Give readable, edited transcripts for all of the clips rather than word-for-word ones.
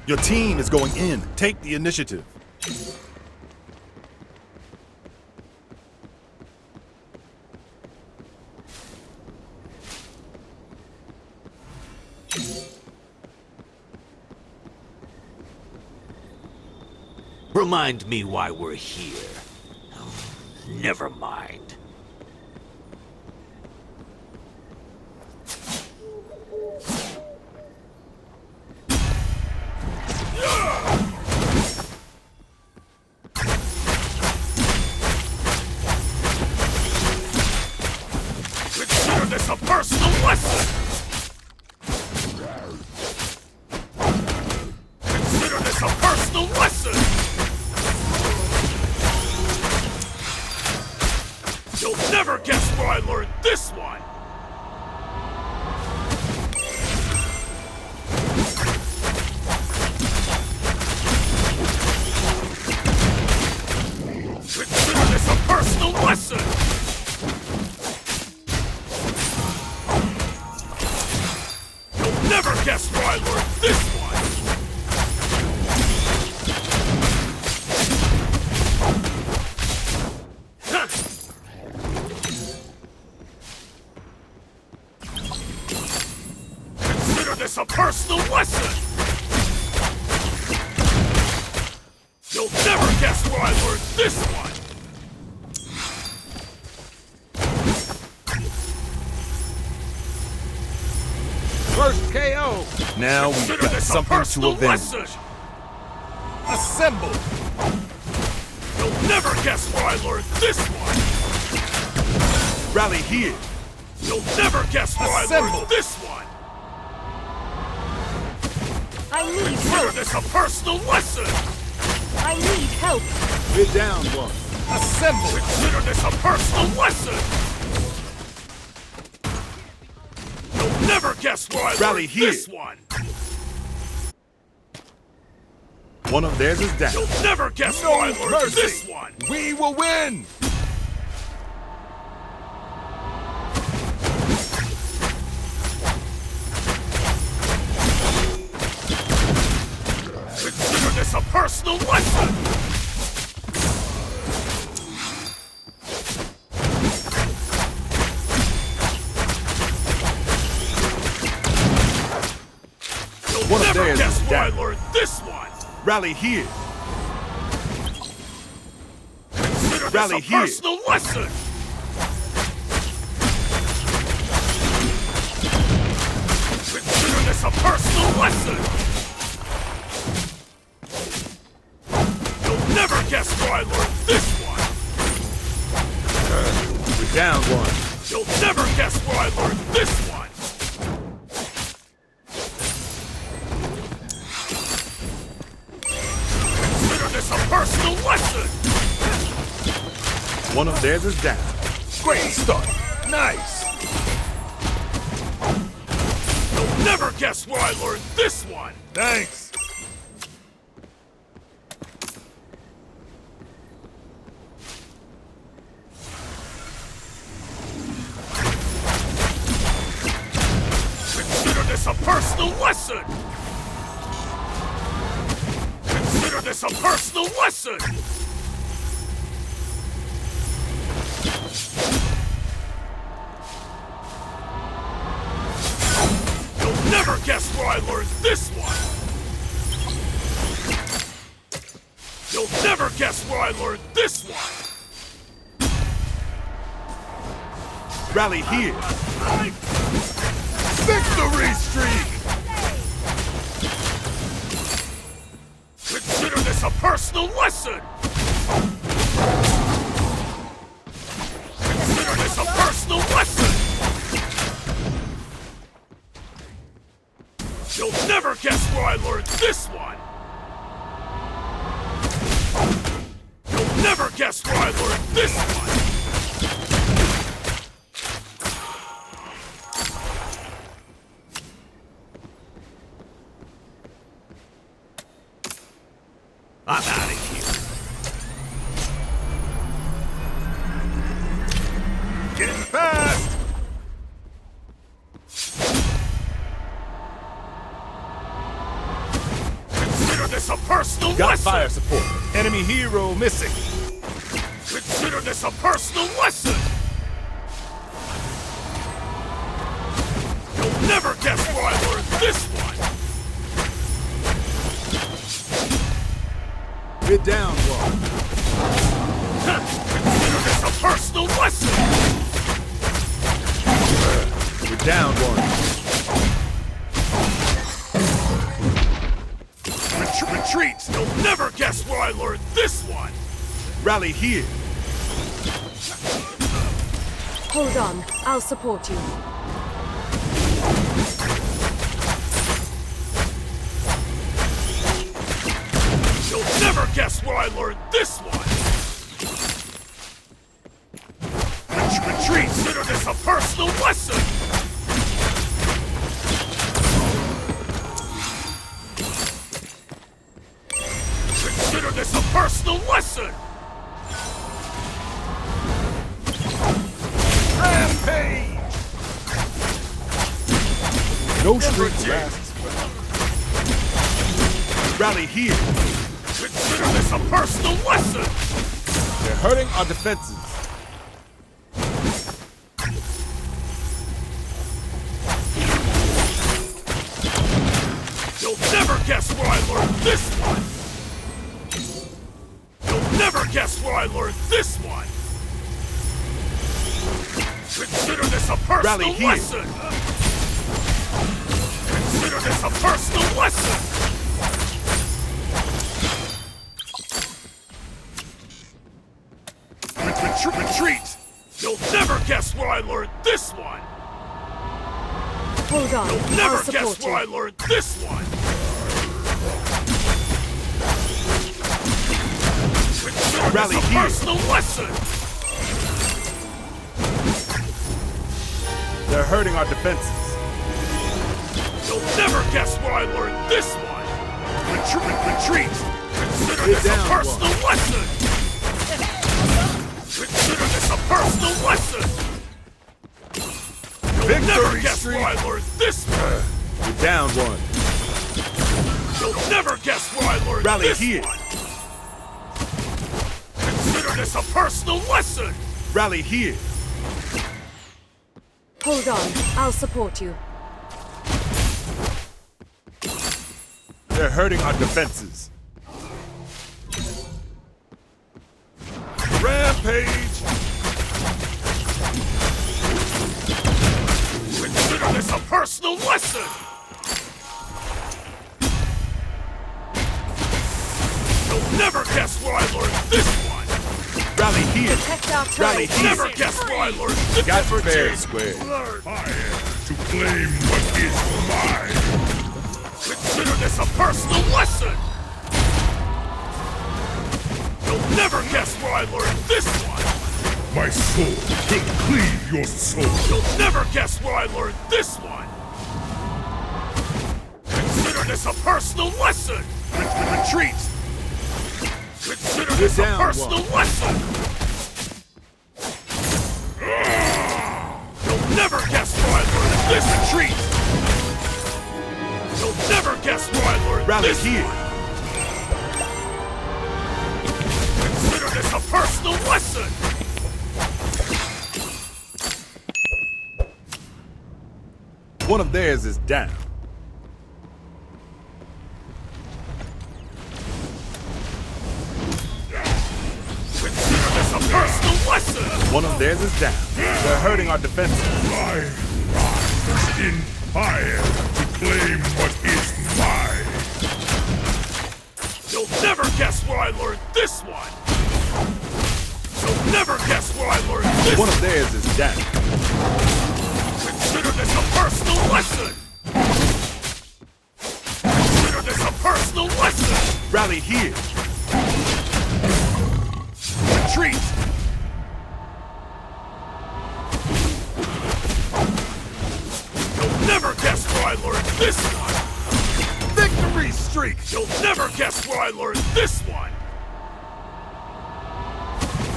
Your team is going in. Take the initiative. Remind me why we're here. Oh, never mind. Consider this a personal lesson! Consider this a personal lesson! You'll never guess where I learned this one! Consider this a personal lesson! You'll never guess where I learned this one! Consider this a personal lesson! You'll never guess where I learned this one! First KO! Now we've Consider got this a something to personal avenge. lesson! Assemble! You'll never guess where I learned this one! Rally here! You'll never guess where I Assemble. learned this one! I need Consider help! this a personal lesson! I need help! We're down one. Assemble! Consider this a personal lesson! You'll never guess where I Rally learned here. this one! One of theirs is down. You'll never guess No where I learned mercy. this one! We will win! Consider this a personal lesson! You'll One of never theirs guess is where I down. learned this one! Rally here! Consider Rally this a here. personal lesson! Consider this a personal lesson! You'll never guess where I learned this one! We're down one. You'll never guess where I learned this one! Consider this a personal lesson! One of theirs is down. Great start. Nice. You'll never guess where I learned this one! Thanks. Consider this a personal lesson! Consider this a personal lesson! You'll never guess where I learned this one! You'll never guess where I learned this one! Rally here. Victory streak! Consider this a personal lesson! Consider this a personal lesson! You'll never guess where I learned this one! You'll never guess where I learned this one! I'm out of here. Getting fast! personal Got lesson! fire support. Enemy hero missing. Consider this a personal lesson! You'll never guess where I learned this one! We're down one. Consider this a personal lesson! We're down one. Retreat! You'll never guess where I learned this one! Rally here. Hold on. I'll support you. You'll never guess where I learned this one! Retreat! Consider this a personal lesson! Consider this a personal lesson! Rampage! No streak Retreat. lasts forever. Rally here. Consider this a personal lesson! They're hurting our defenses. You'll never guess where I learned this one! You'll never guess where I learned this one! Consider this a personal Rally here. lesson! Consider this a personal lesson! Retreat! You'll never guess where I learned this one! Hold on. You'll I'll never support guess where I you. learned this one! Consider Rally this a here. personal lesson! They're hurting our defenses. You'll never guess where I learned this one! Retreat! Consider We're this a down personal lesson! Consider this a personal lesson! You'll never Victory guess streak. where I learned this one! We're down one. You'll never guess where I learned Rally this here. one! Consider this a personal lesson! Rally here. Hold on. I'll support you. They're hurting our defenses. Rampage! Consider this a personal lesson! You'll never guess where I learned this one! Rally here. Protect our Rally turret. here. Never guess where I learned this Got one! fair square. Fire to claim what is mine! Consider this a personal lesson! You'll never guess where I learned this one! My sword will cleave your soul. You'll never guess where I learned this one! Consider this a personal lesson! Retreat! Consider this a down personal one. lesson! You'll never guess where I learned this! Retreat! You'll never guess where I learned Rally this here. one! Consider this a personal lesson! One of theirs is down. Consider this a personal lesson! One of theirs is down. They're hurting our defenses. I rise in fire to claim what is mine. You'll never guess where I learned this one! You'll never guess where I learned this One of theirs is down. Consider this a personal lesson! Consider this a personal lesson! Rally here. Retreat! You'll never guess where I learned this one! Victory streak. You'll never guess where I learned this one!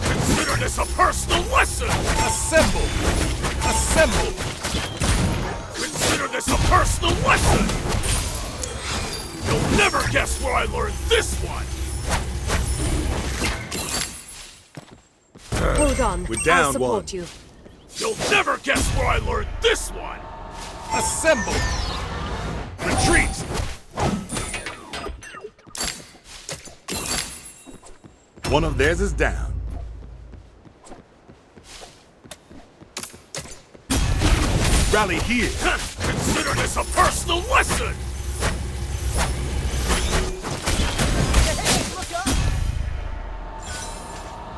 Consider this a personal lesson! Assemble. Assemble. Consider this a personal lesson! You'll never guess where I learned this one! Hold on. We're down I'll support one. you. You'll never guess where I learned this one! Assemble! Retreat! One of theirs is down. Rally here! Consider this a personal lesson!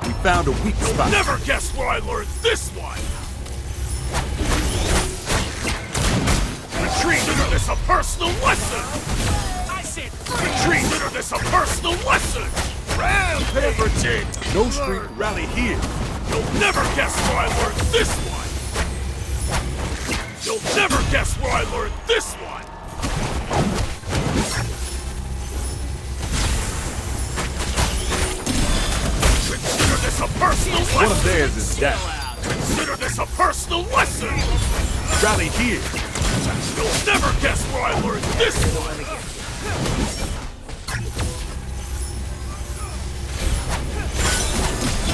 We found a weak spot. Never guess where I learned this one! Retreat! Consider this a personal lesson! I said retreat! Consider this a personal lesson! Rampage! No street rally here. You'll never guess where I learned this one! You'll never guess where I learned this one! Consider this a personal lesson! One of theirs is down. Consider this a personal lesson! Rally here. You'll never guess where I learned this one!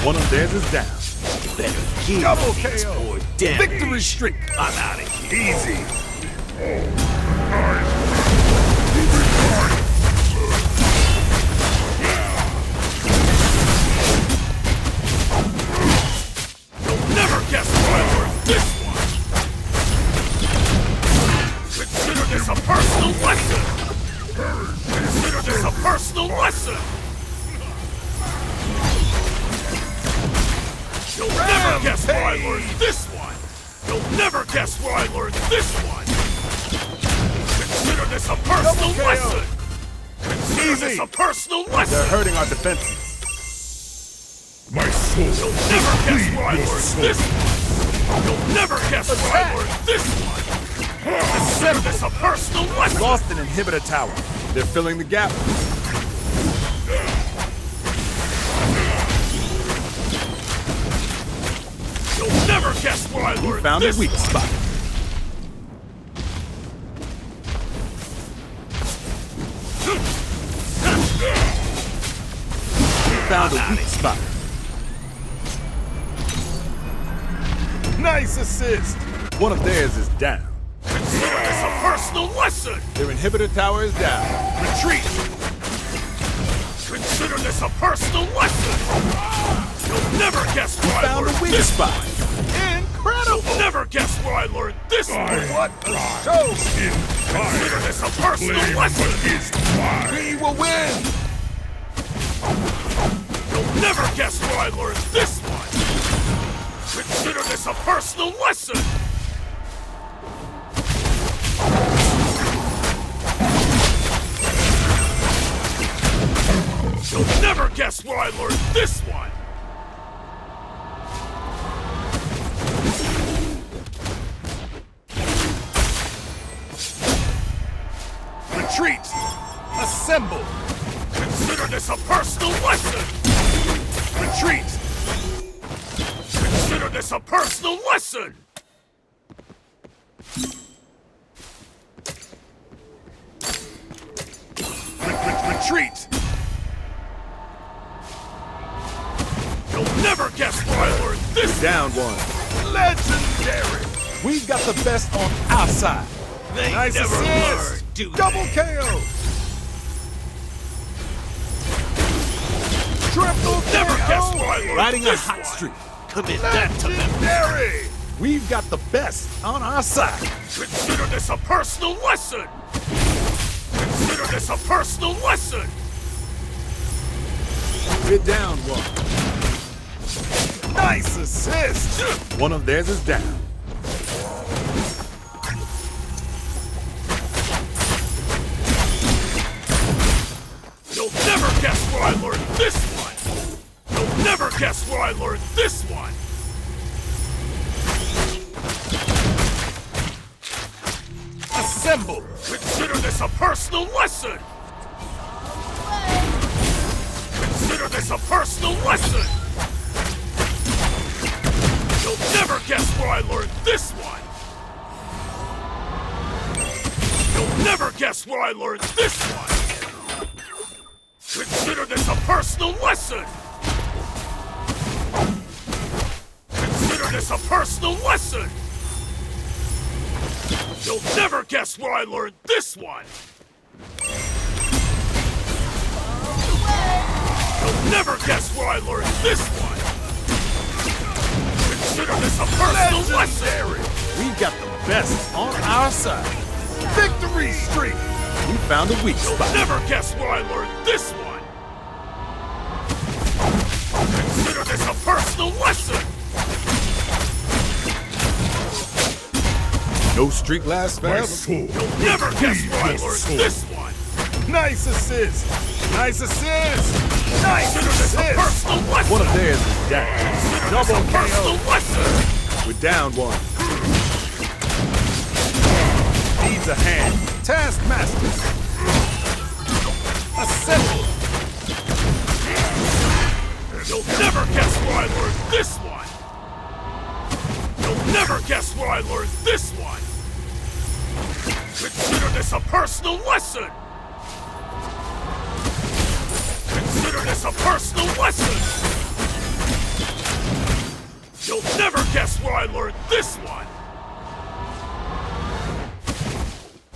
One of theirs is down. Better give Double these KO. poor damn Victory streak. I'm out of here. Easy. You'll never guess where I learned this one! Consider this a personal lesson! Consider this a personal lesson! You'll never guess where I learned this one! You'll never guess where I learned this one! Consider this a personal KO. lesson! Consider this a personal They're lesson! hurting our defenses. My soul You'll never guess where I your learned soul. this one! You'll never guess where I learned this one! Consider this a personal lesson! Lost an inhibitor tower. They're filling the gap. You'll never guess where I learned Found a this weak one! spot. Found a weak spot. Nice assist. One of theirs is down. Consider this a personal lesson! Their inhibitor tower is down. Retreat. Consider this a personal lesson! You'll never guess where I Found learned a weak this spot. one! Incredible. You'll never guess where I learned this one! What a show. In Consider fire, this a personal claim lesson! what is mine. We will win. You'll never guess where I learned this one! Consider this a personal lesson! You'll never guess where I learned this one! Retreat. Assemble. Consider this a personal lesson! Retreat. Consider this a personal lesson! Retreat. You'll never guess where I learned this Down one. Legendary. We've got the best on our side. They Nice never assist. learn, do they? Double KO. Triple Never KO. guess where I learned Riding a this hot one. streak. Commit that to them. Legendary. We've got the best on our side. Consider this a personal lesson! Consider this a personal lesson! We're down one. Nice assist. One of theirs is down. You'll never guess where I learned this one! You'll never guess where I learned this one! Assemble. Consider this a personal lesson! Consider this a personal lesson! You'll never guess where I learned this one! You'll never guess where I learned this one! Consider this a personal lesson! Consider this a personal lesson! You'll never guess where I learned this one! You'll never guess where I learned this one! Consider this a personal lesson! We've got the best on our side. Victory streak! We found a weak You'll spot. never guess where I learned this one! Consider this a personal lesson! No streak lasts My forever. soul You'll never guess where I your learned soul. this one! Nice assist! Nice assist! Nice Consider this a assist! personal lesson! One of theirs is down. Consider Double this a personal KO. lesson! We're down one. Needs a hand. Taskmaster. Assemble. You'll never guess where I learned this one! You'll never guess where I learned this one! Consider this a personal lesson! Consider this a personal lesson! You'll never guess where I learned this one!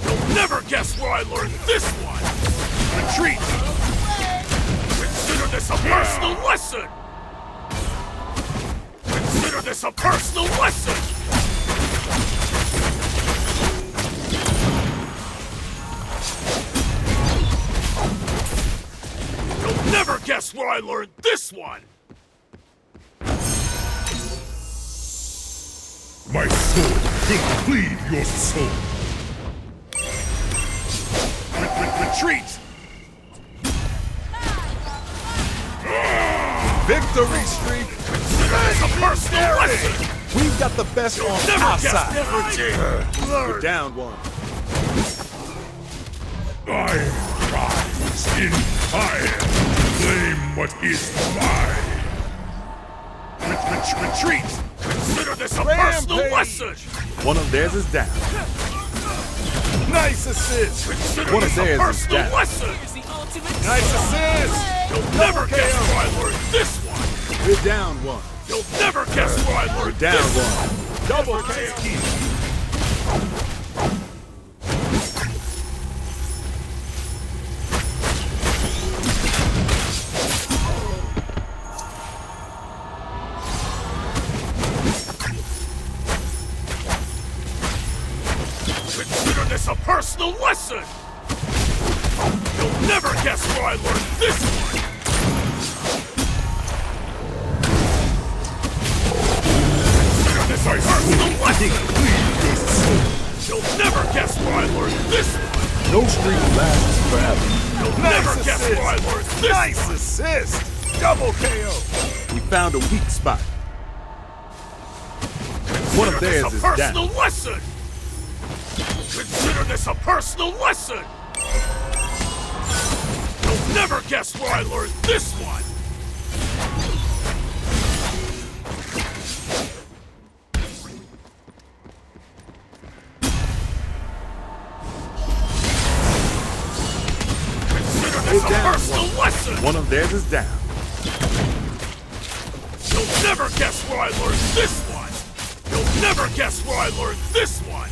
You'll never guess where I learned this one! Retreat! Consider this a personal lesson! Consider this a personal lesson! You'll never guess where I learned this one! My sword will cleave your soul. Retreat! Victory streak. Consider this a personal lesson! We've got the best on Never our guess side. never did! We're down one. I rise in fire to claim what is mine. Retreat! Consider this a personal Rampage. lesson! One of theirs is down. Nice assist. Consider One of this a theirs is personal down. lesson! Nice assist. You'll never guess where I learned this one! We're down one. You'll never guess where I We're learned down this one. Double KO. Consider this a personal lesson! You'll never guess where I learned this one! Consider this a personal lesson! You'll never guess where I learned this one! No streak lasts forever. You'll never guess where I learned this Nice one! assist. Double KO. We found a weak spot. One of Consider theirs this a is personal down. lesson! Consider this a personal lesson! You'll never guess where I learned this one! Consider this We're a down personal lesson! One of theirs is down. You'll never guess where I learned this one! You'll never guess where I learned this one!